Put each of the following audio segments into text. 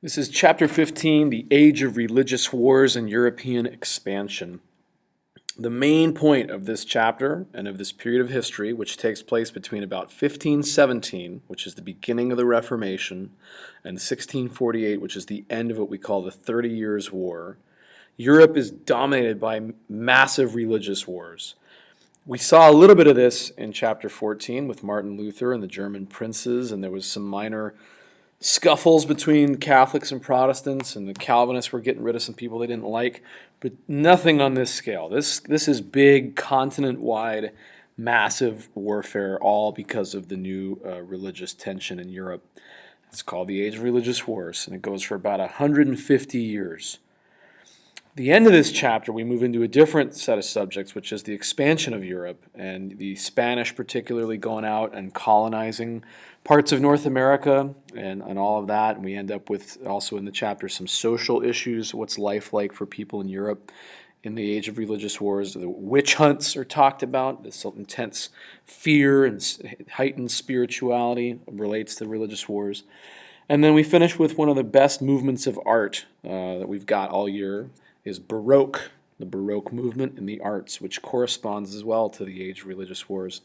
This is Chapter 15, The Age of Religious Wars and European Expansion. The main point of this chapter and of this period of history, which takes place between about 1517, which is the beginning of the Reformation, and 1648, which is the end of what we call the 30 Years' War, Europe is dominated by massive religious wars. We saw a little bit of this in Chapter 14 with Martin Luther and the German princes, and there was some minor scuffles between Catholics and Protestants, and the Calvinists were getting rid of some people they didn't like, but nothing on this scale. This is big, continent-wide, massive warfare, all because of the new religious tension in Europe. It's called the Age of Religious Wars, and it goes for about 150 years. The end of this chapter, we move into a different set of subjects, which is the expansion of Europe and the Spanish particularly going out and colonizing parts of North America and all of that. And we end up with also in the chapter some social issues. What's life like for people in Europe in the age of religious wars? The witch hunts are talked about. This intense fear and heightened spirituality relates to religious wars. And then we finish with one of the best movements of art that we've got all year, is Baroque, the Baroque movement in the arts, which corresponds as well to the age of religious wars.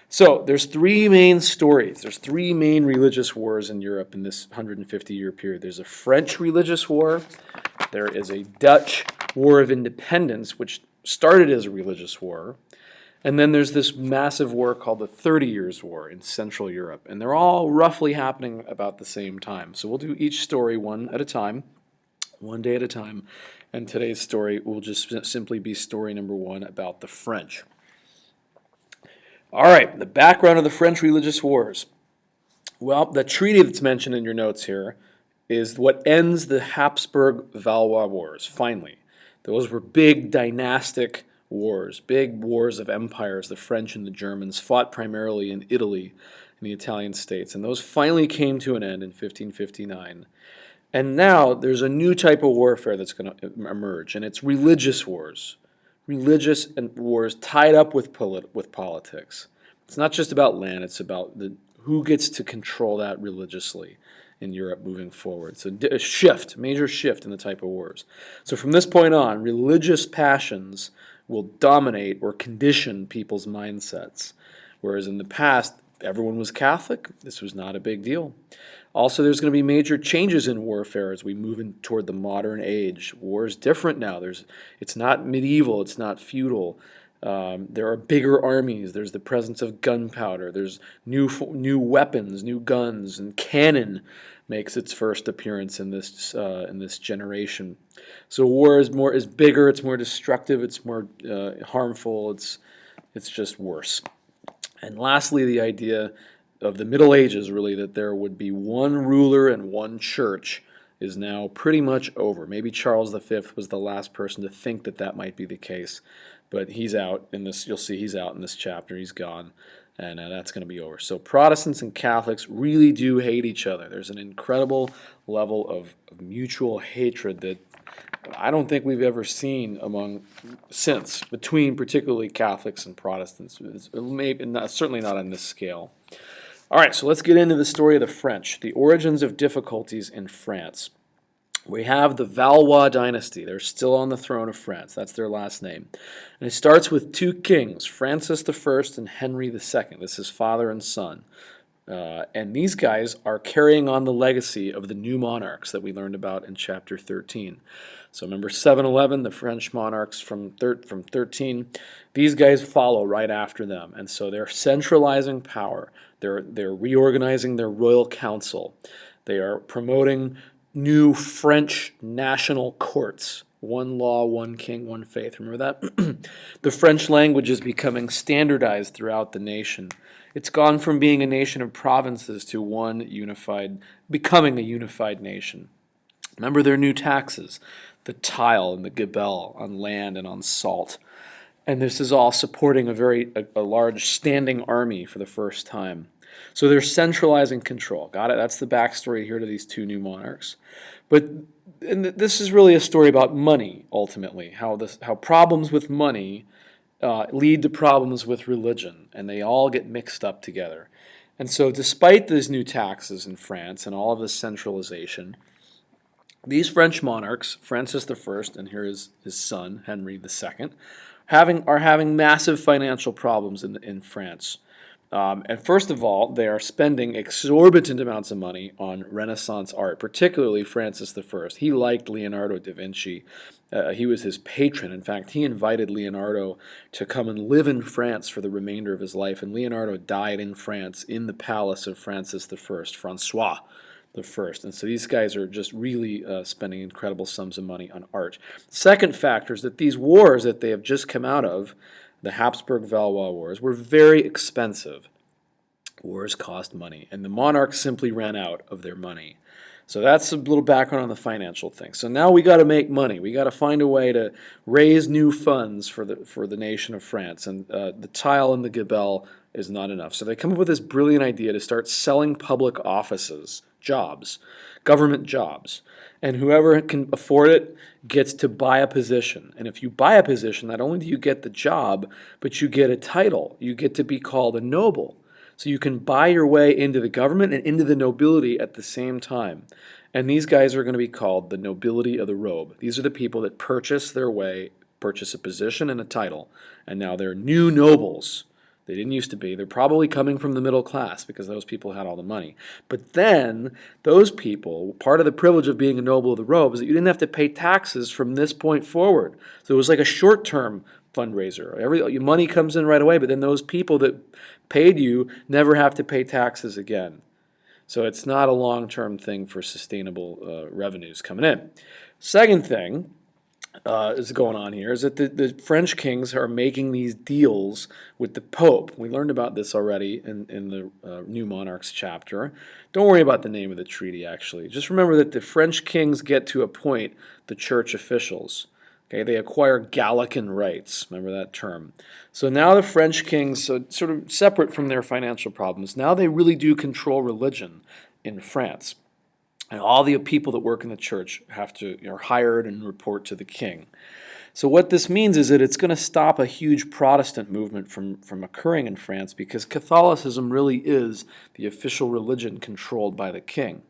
So there's three main stories. There's three main religious wars in Europe in this 150-year period. There's a French religious war. There is a Dutch War of Independence, which started as a religious war. And then there's this massive war called the 30 Years' War in Central Europe. And they're all roughly happening about the same time. So we'll do each story one at a time, one day at a time. And today's story will just simply be story number one about the French. All right, the background of the French religious wars. Well, the treaty that's mentioned in your notes here is what ends the Habsburg-Valois Wars, finally. Those were big dynastic wars, big wars of empires. The French and the Germans fought primarily in Italy and the Italian states, and those finally came to an end in 1559. And now there's a new type of warfare that's going to emerge, and it's religious wars. Religious wars tied up with politics. It's not just about land, it's about who gets to control that religiously in Europe moving forward. So a shift, major shift in the type of wars. So from this point on, religious passions will dominate or condition people's mindsets. Whereas in the past, everyone was Catholic, this was not a big deal. Also, there's going to be major changes in warfare as we move toward the modern age. War is different now. It's not medieval. It's not feudal. There are bigger armies. There's the presence of gunpowder. There's new weapons, new guns, and cannon makes its first appearance in this generation. So war is bigger. It's more destructive. It's more harmful. It's just worse. And lastly, the idea of the Middle Ages, really, that there would be one ruler and one church is now pretty much over. Maybe Charles V was the last person to think that that might be the case, but he's out in this. You'll see he's out in this chapter. He's gone, and that's going to be over. So Protestants and Catholics really do hate each other. There's an incredible level of mutual hatred that I don't think we've ever seen between particularly Catholics and Protestants. Certainly not on this scale. All right, so let's get into the story of the French, the origins of difficulties in France. We have the Valois dynasty. They're still on the throne of France. That's their last name. And it starts with two kings, Francis I and Henry II. This is father and son. And these guys are carrying on the legacy of the new monarchs that we learned about in Chapter 13. So remember 711, the French monarchs from 13. These guys follow right after them. And so they're centralizing power. They're reorganizing their royal council. They are promoting new French national courts. One law, one king, one faith. Remember that? The French language is becoming standardized throughout the nation. It's gone from being a nation of provinces to becoming a unified nation. Remember their new taxes, the tile and the gabelle on land and on salt. And this is all supporting a large standing army for the first time. So they're centralizing control. Got it? That's the backstory here to these two new monarchs. And this is really a story about money, ultimately, how problems with money lead to problems with religion, and they all get mixed up together. And so despite these new taxes in France and all of this centralization, These French monarchs, Francis I, and here is his son, Henry II, are having massive financial problems in France. And first of all, they are spending exorbitant amounts of money on Renaissance art, particularly Francis I. He liked Leonardo da Vinci. He was his patron. In fact, he invited Leonardo to come and live in France for the remainder of his life. And Leonardo died in France in the palace of Francis I, Francois the First. And so these guys are just really spending incredible sums of money on art. Second factor is that these wars that they have just come out of, the Habsburg-Valois Wars, were very expensive. Wars cost money, and the monarchs simply ran out of their money. So that's a little background on the financial thing. So now we got to make money. We got to find a way to raise new funds for the nation of France, and the tile and the gabelle is not enough. So they come up with this brilliant idea to start selling public offices, jobs, government jobs, and whoever can afford it gets to buy a position. And if you buy a position, not only do you get the job, but you get a title. You get to be called a noble. So you can buy your way into the government and into the nobility at the same time. And these guys are going to be called the nobility of the robe. These are the people that purchase a position and a title, and now they're new nobles. They didn't used to be. They're probably coming from the middle class because those people had all the money. But then, those people, part of the privilege of being a noble of the robe is that you didn't have to pay taxes from this point forward. So it was like a short-term fundraiser. Your money comes in right away, but then those people that paid you never have to pay taxes again. So it's not a long-term thing for sustainable revenues coming in. Second thing is going on here is that the French kings are making these deals with the Pope. We learned about this already in the New Monarchs chapter. Don't worry about the name of the treaty, actually. Just remember that the French kings get to appoint the church officials. Okay, they acquire Gallican rights. Remember that term. So now the French kings, so sort of separate from their financial problems, now they really do control religion in France. And all the people that work in the church are hired and report to the king. So what this means is that it's going to stop a huge Protestant movement from occurring in France because Catholicism really is the official religion controlled by the king.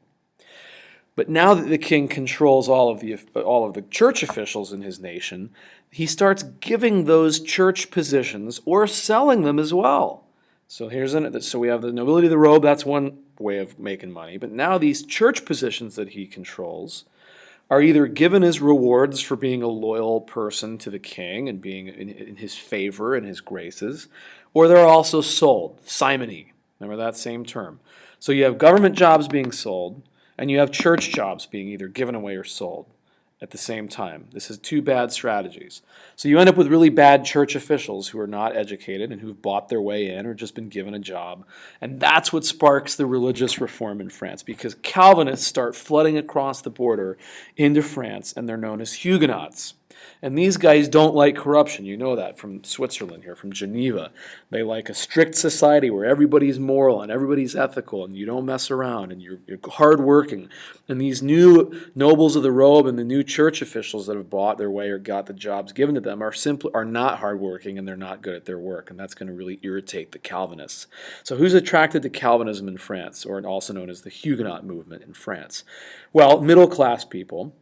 But now that the king controls all of the church officials in his nation, he starts giving those church positions or selling them as well. So we have the nobility of the robe. That's one way of making money. But now these church positions that he controls are either given as rewards for being a loyal person to the king and being in his favor and his graces, or they're also sold. Simony. Remember that same term. So you have government jobs being sold, and you have church jobs being either given away or sold at the same time. This is two bad strategies. So you end up with really bad church officials who are not educated and who've bought their way in or just been given a job. And that's what sparks the religious reform in France, because Calvinists start flooding across the border into France, and they're known as Huguenots. And these guys don't like corruption. You know that from Switzerland here, from Geneva. They like a strict society where everybody's moral and everybody's ethical and you don't mess around and you're hardworking. And these new nobles of the robe and the new church officials that have bought their way or got the jobs given to them are not hardworking and they're not good at their work. And that's going to really irritate the Calvinists. So who's attracted to Calvinism in France, or also known as the Huguenot movement in France? Well, middle-class people.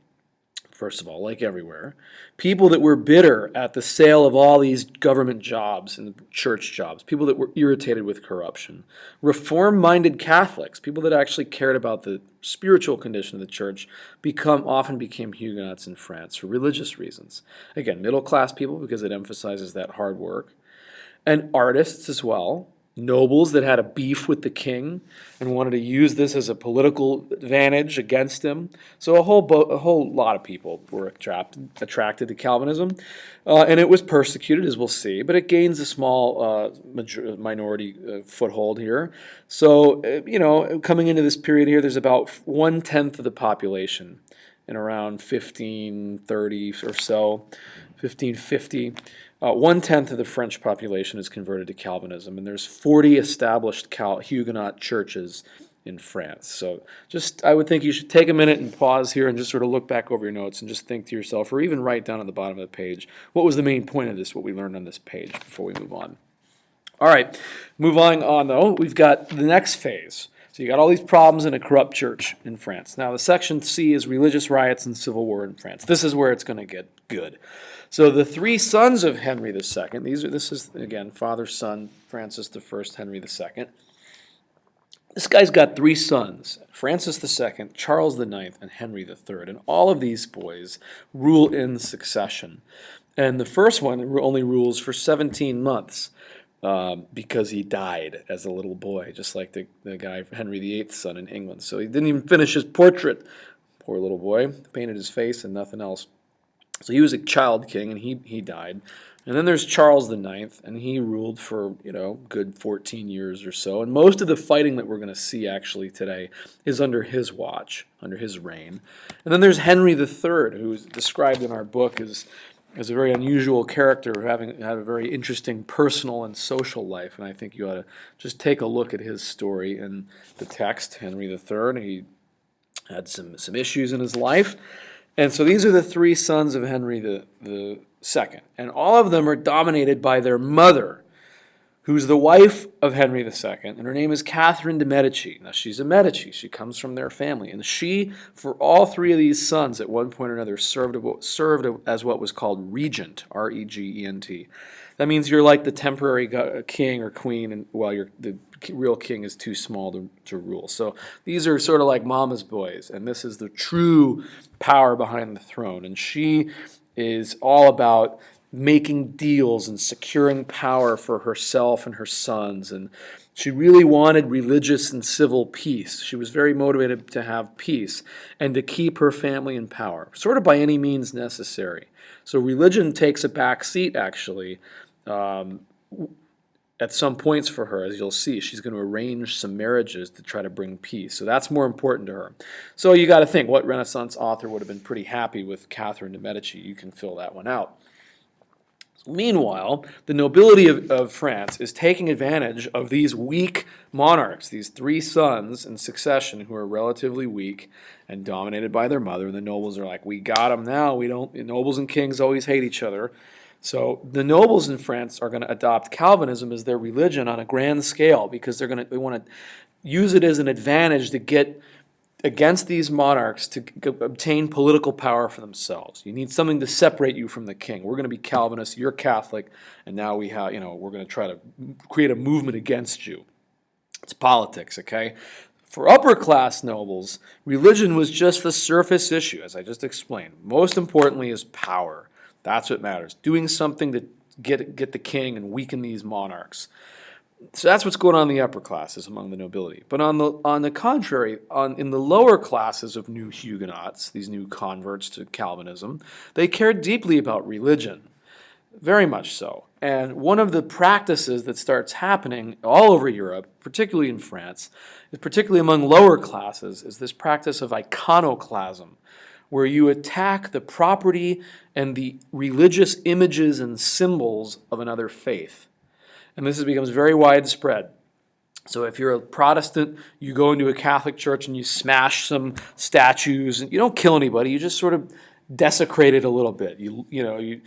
First of all, like everywhere, people that were bitter at the sale of all these government jobs and church jobs, people that were irritated with corruption, reform-minded Catholics, people that actually cared about the spiritual condition of the church, often became Huguenots in France for religious reasons. Again, middle-class people because it emphasizes that hard work, and artists as well. Nobles that had a beef with the king and wanted to use this as a political advantage against him. So a whole lot of people were attracted to Calvinism, and it was persecuted, as we'll see, but it gains a small minority foothold here. So, coming into this period here, there's about 1/10 of the population in around 1530 or so, 1550. 1/10 of the French population is converted to Calvinism, and there's 40 established Huguenot churches in France. So I would think you should take a minute and pause here and just sort of look back over your notes and just think to yourself, or even write down at the bottom of the page, what was the main point of this, what we learned on this page before we move on. All right, moving on though, we've got the next phase. So you got all these problems in a corrupt church in France. Now the section C is religious riots and civil war in France. This is where it's going to get good. So the three sons of Henry II, this is again father, son, Francis I, Henry II. This guy's got three sons, Francis II, Charles IX, and Henry III. And all of these boys rule in succession. And the first one only rules for 17 months because he died as a little boy, just like the guy, Henry VIII's son in England. So he didn't even finish his portrait. Poor little boy, painted his face and nothing else. So he was a child king, and he died. And then there's Charles IX, and he ruled for, good 14 years or so. And most of the fighting that we're going to see actually today is under his watch, under his reign. And then there's Henry III, who is described in our book as a very unusual character, having had a very interesting personal and social life. And I think you ought to just take a look at his story in the text, Henry III. He had some issues in his life. And so these are the three sons of Henry the Second, and all of them are dominated by their mother, who's the wife of Henry II, and her name is Catherine de' Medici. Now, she's a Medici. She comes from their family, and she, for all three of these sons, at one point or another, served as what was called regent, R-E-G-E-N-T. That means you're like the temporary king or queen, and while the real king is too small to rule. So these are sort of like mama's boys, and this is the true power behind the throne. And she is all about making deals and securing power for herself and her sons. And she really wanted religious and civil peace. She was very motivated to have peace and to keep her family in power, sort of by any means necessary. So religion takes a back seat, actually, at some points for her. As you'll see, she's going to arrange some marriages to try to bring peace. So that's more important to her. So you got to think, what Renaissance author would have been pretty happy with Catherine de' Medici? You can fill that one out. Meanwhile, the nobility of France is taking advantage of these weak monarchs, these three sons in succession who are relatively weak and dominated by their mother. And the nobles are like, we got them now. Nobles and kings always hate each other. So the nobles in France are going to adopt Calvinism as their religion on a grand scale because they want to use it as an advantage to get against these monarchs to obtain political power for themselves. You need something to separate you from the king. We're going to be Calvinists, you're Catholic, and now we're going to try to create a movement against you. It's politics, okay? For upper class nobles, religion was just the surface issue, as I just explained. Most importantly is power. That's what matters. Doing something to get the king and weaken these monarchs. So that's what's going on in the upper classes among the nobility. But on the contrary, in the lower classes of new Huguenots, these new converts to Calvinism, they cared deeply about religion, very much so. And one of the practices that starts happening all over Europe, particularly in France, particularly among lower classes, is this practice of iconoclasm, where you attack the property and the religious images and symbols of another faith. And this becomes very widespread. So if you're a Protestant, you go into a Catholic church and you smash some statues, and you don't kill anybody, you just sort of desecrate it a little bit. You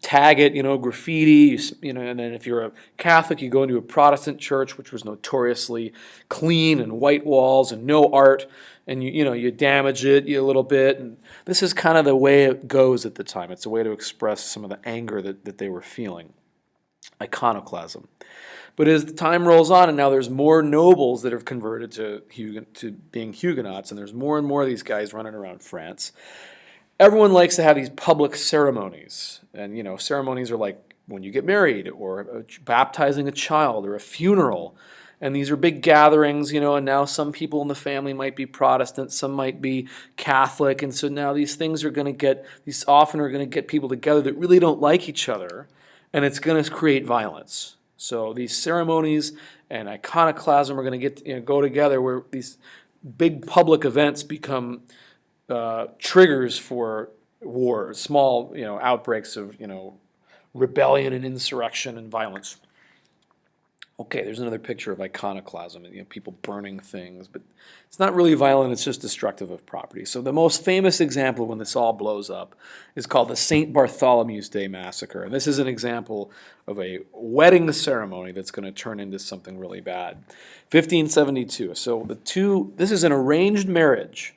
tag it, graffiti, and then if you're a Catholic, you go into a Protestant church, which was notoriously clean and white walls and no art, and you damage it a little bit. And this is kind of the way it goes at the time. It's a way to express some of the anger that they were feeling. Iconoclasm. But as the time rolls on, and now there's more nobles that have converted to being Huguenots, and there's more and more of these guys running around France, everyone likes to have these public ceremonies. And, ceremonies are like when you get married or baptizing a child or a funeral. And these are big gatherings, and now some people in the family might be Protestant, some might be Catholic. And so now these often are going to get people together that really don't like each other, and it's going to create violence. So these ceremonies and iconoclasm are going to go together, where these big public events become triggers for war, small outbreaks of rebellion and insurrection and violence. Okay, there's another picture of iconoclasm, people burning things, but it's not really violent, it's just destructive of property. So the most famous example when this all blows up is called the St. Bartholomew's Day Massacre. And this is an example of a wedding ceremony that's going to turn into something really bad. 1572. So this is an arranged marriage.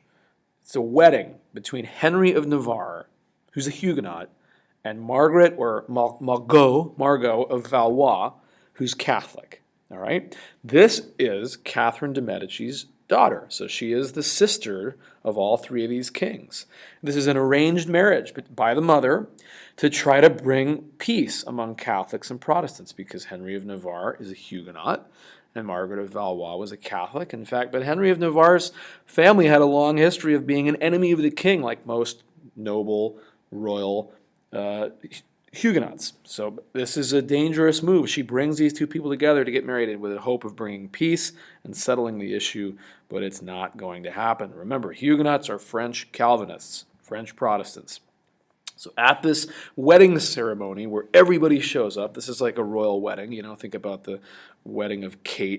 It's a wedding between Henry of Navarre, who's a Huguenot, and Margaret or Margot of Valois, who's Catholic. All right? This is Catherine de' Medici's daughter. So she is the sister of all three of these kings. This is an arranged marriage by the mother to try to bring peace among Catholics and Protestants because Henry of Navarre is a Huguenot and Margaret of Valois was a Catholic. In fact, but Henry of Navarre's family had a long history of being an enemy of the king, like most noble, royal Huguenots. So this is a dangerous move. She brings these two people together to get married with the hope of bringing peace and settling the issue, but it's not going to happen. Remember, Huguenots are French Calvinists, French Protestants. So at this wedding ceremony where everybody shows up, this is like a royal wedding. Think about the wedding of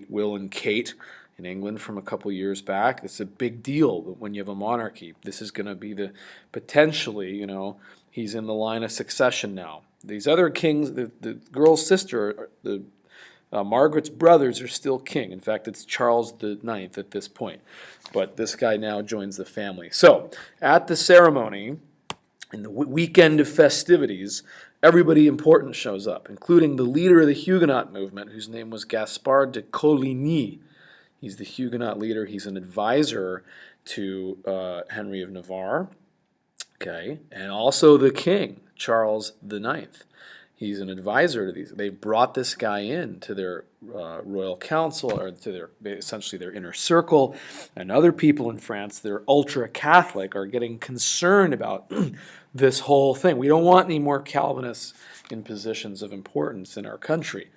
Will and Kate in England from a couple years back. It's a big deal when you have a monarchy. This is going to be potentially, he's in the line of succession now. These other kings, the girl's sister, Margaret's brothers are still king. In fact, it's Charles IX at this point. But this guy now joins the family. So at the ceremony, in the weekend of festivities, everybody important shows up, including the leader of the Huguenot movement, whose name was Gaspard de Coligny. He's the Huguenot leader. He's an advisor to Henry of Navarre, okay, and also the king, Charles IX. He's an advisor to these. They brought this guy in to their royal council, or to essentially their inner circle, and other people in France, they're ultra-Catholic, are getting concerned about this whole thing. We don't want any more Calvinists in positions of importance in our country.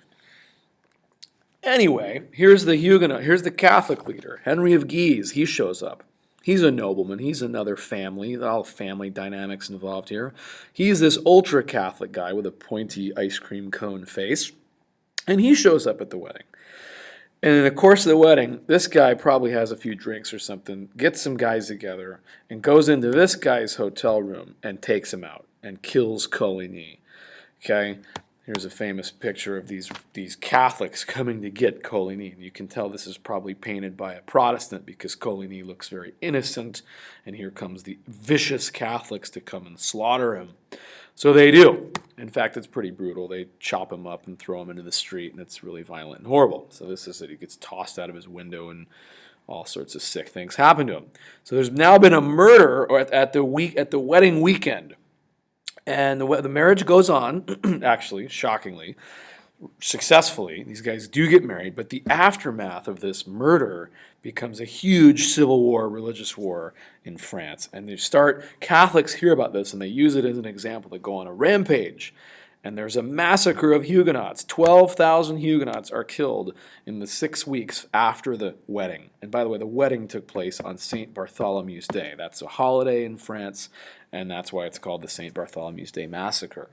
Anyway, here's the Catholic leader, Henry of Guise. He shows up. He's a nobleman. He's another family. All family dynamics involved here. He's this ultra-Catholic guy with a pointy ice cream cone face. And he shows up at the wedding. And in the course of the wedding, this guy probably has a few drinks or something, gets some guys together, and goes into this guy's hotel room and takes him out and kills Coligny. Okay? Here's a famous picture of these Catholics coming to get Coligny. And you can tell this is probably painted by a Protestant because Coligny looks very innocent. And here comes the vicious Catholics to come and slaughter him. So they do. In fact, it's pretty brutal. They chop him up and throw him into the street, and it's really violent and horrible. So this is it. He gets tossed out of his window, and all sorts of sick things happen to him. So there's now been a murder at the wedding weekend. And the marriage goes on, actually, shockingly, successfully. These guys do get married, but the aftermath of this murder becomes a huge civil war, religious war in France. And Catholics hear about this, and they use it as an example to go on a rampage. And there's a massacre of Huguenots. 12,000 Huguenots are killed in the 6 weeks after the wedding. And by the way, the wedding took place on St. Bartholomew's Day. That's a holiday in France, and that's why it's called the St. Bartholomew's Day Massacre,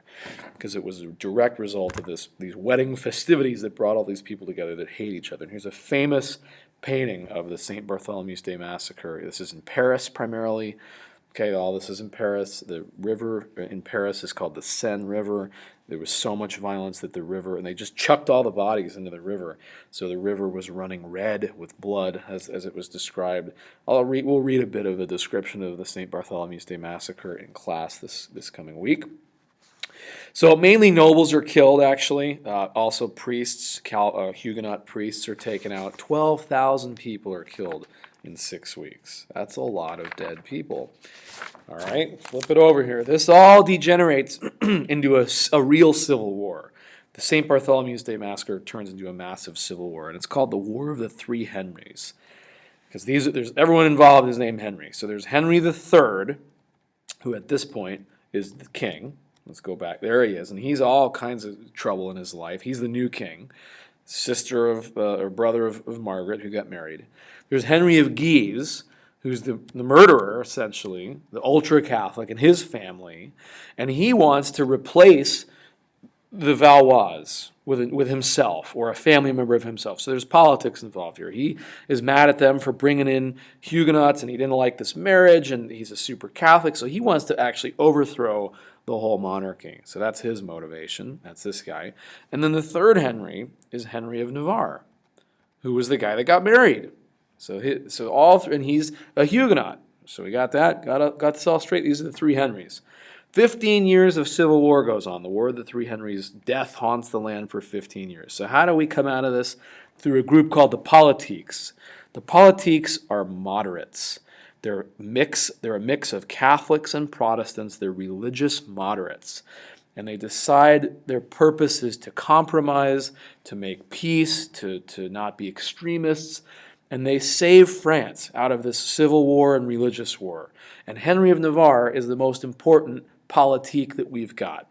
because it was a direct result of these wedding festivities that brought all these people together that hate each other. And here's a famous painting of the St. Bartholomew's Day Massacre. This is in Paris primarily. Okay, all this is in Paris. The river in Paris is called the Seine River. There was so much violence that the river, and they just chucked all the bodies into the river. So the river was running red with blood, as it was described. We'll read a bit of a description of the St. Bartholomew's Day Massacre in class this coming week. So mainly nobles are killed, actually. Also priests, Huguenot priests are taken out. 12,000 people are killed in 6 weeks. That's a lot of dead people. All right, flip it over here. This all degenerates into a real civil war. The St. Bartholomew's Day Massacre turns into a massive civil war, and it's called the War of the Three Henrys. Because there's everyone involved is named Henry. So there's Henry III, who at this point is the king. Let's go back. There he is, and he's all kinds of trouble in his life. He's the new king, sister of or brother of Margaret, who got married. There's Henry of Guise, who's the murderer, essentially, the ultra-Catholic, and his family, and he wants to replace the Valois with himself or a family member of himself. So there's politics involved here. He is mad at them for bringing in Huguenots, and he didn't like this marriage, and he's a super Catholic, so he wants to actually overthrow the whole monarchy. So that's his motivation. That's this guy. And then the third Henry is Henry of Navarre, who was the guy that got married. And he's a Huguenot. So we got that. Got this all straight. These are the three Henrys. 15 years of civil war goes on. The War of the Three Henrys. Death haunts the land for 15 years. So how do we come out of this? Through a group called the Politiques. The Politiques are moderates. They're a mix of Catholics and Protestants. They're religious moderates. And they decide their purpose is to compromise, to make peace, to not be extremists. And they save France out of this civil war and religious war. And Henry of Navarre is the most important politique that we've got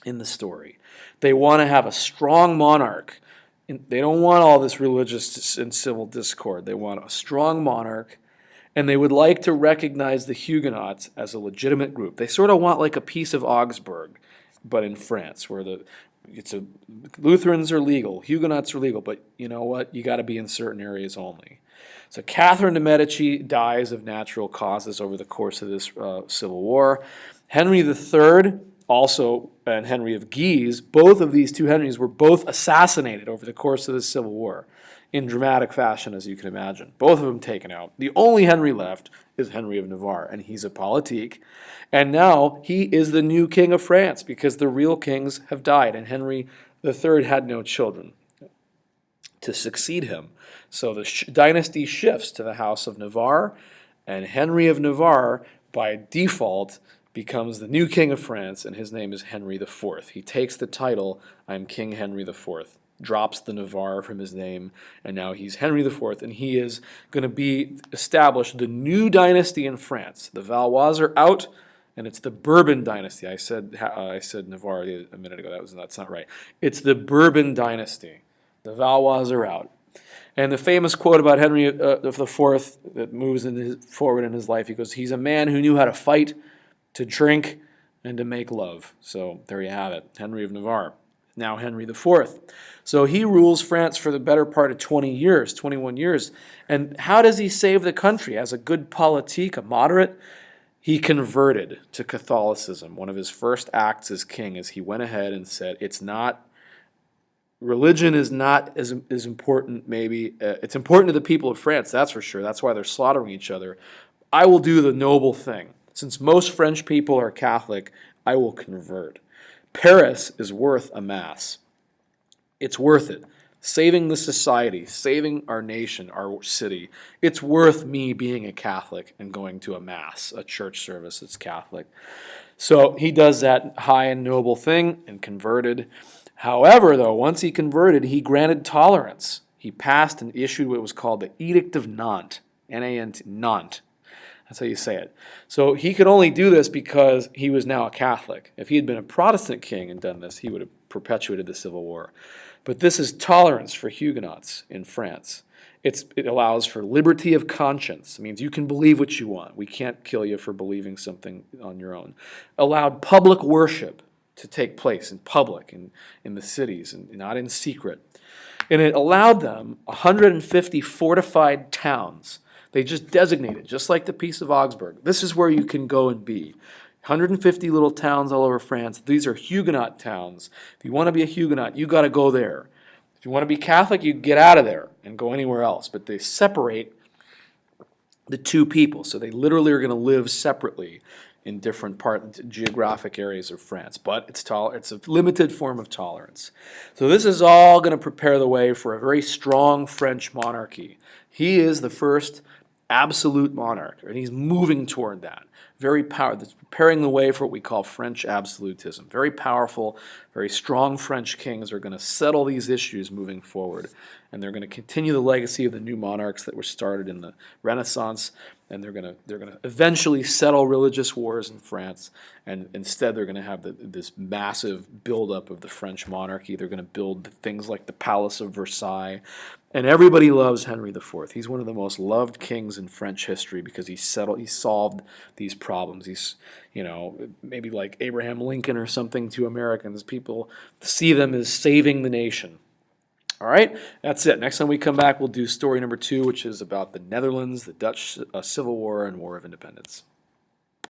in the story. They want to have a strong monarch. They don't want all this religious and civil discord. They want a strong monarch, and they would like to recognize the Huguenots as a legitimate group. They sort of want like a piece of Augsburg, but in France, where Lutherans are legal, Huguenots are legal, but you know what? You got to be in certain areas only. So Catherine de' Medici dies of natural causes over the course of this civil war. Henry III, also, and Henry of Guise, both of these two Henrys were both assassinated over the course of this civil war in dramatic fashion, as you can imagine. Both of them taken out. The only Henry left is Henry of Navarre, and he's a politique. And now he is the new king of France because the real kings have died, and Henry III had no children to succeed him. So the dynasty shifts to the House of Navarre, and Henry of Navarre, by default, becomes the new king of France, and his name is Henry IV. He takes the title, I'm King Henry IV, drops the Navarre from his name, and now he's Henry IV, and he is going to establish the new dynasty in France. The Valois are out, and it's the Bourbon dynasty. I said Navarre a minute ago. That's not right. It's the Bourbon dynasty. The Valois are out. And the famous quote about Henry IV that moves forward in his life, he goes, he's a man who knew how to fight, to drink, and to make love. So there you have it, Henry of Navarre, now Henry IV. So he rules France for the better part of 21 years. And how does he save the country? As a good politique, a moderate, he converted to Catholicism. One of his first acts as king is he went ahead and said, religion is not as important, maybe. It's important to the people of France, that's for sure. That's why they're slaughtering each other. I will do the noble thing. Since most French people are Catholic, I will convert. Paris is worth a mass. It's worth it. Saving the society, saving our nation, our city. It's worth me being a Catholic and going to a mass, a church service that's Catholic. So he does that high and noble thing and converted. However, though, once he converted, he granted tolerance. He passed and issued what was called the Edict of Nantes, N-A-N-T, Nantes. That's how you say it. So he could only do this because he was now a Catholic. If he had been a Protestant king and done this, he would have perpetuated the Civil War. But this is tolerance for Huguenots in France. It allows for liberty of conscience. It means you can believe what you want. We can't kill you for believing something on your own. Allowed public worship to take place in public, in the cities, and not in secret. And it allowed them 150 fortified towns. They just designated, just like the Peace of Augsburg. This is where you can go and be. 150 little towns all over France. These are Huguenot towns. If you want to be a Huguenot, you got to go there. If you want to be Catholic, you get out of there and go anywhere else. But they separate the two people. So they literally are going to live separately in different geographic areas of France. But it's a limited form of tolerance. So this is all going to prepare the way for a very strong French monarchy. He is the first absolute monarch, and he's moving toward that. Very powerful. That's preparing the way for what we call French absolutism. Very powerful, very strong French kings are going to settle these issues moving forward, and they're going to continue the legacy of the new monarchs that were started in the Renaissance, and they're going to eventually settle religious wars in France, and instead they're going to have this massive buildup of the French monarchy. They're going to build things like the Palace of Versailles. And everybody loves Henry IV. He's one of the most loved kings in French history because he solved these problems. problems. He's, maybe like Abraham Lincoln or something to Americans. People see them as saving the nation. All right, that's it. Next time we come back, we'll do story number 2, which is about the Netherlands, the Dutch Civil War, and War of Independence.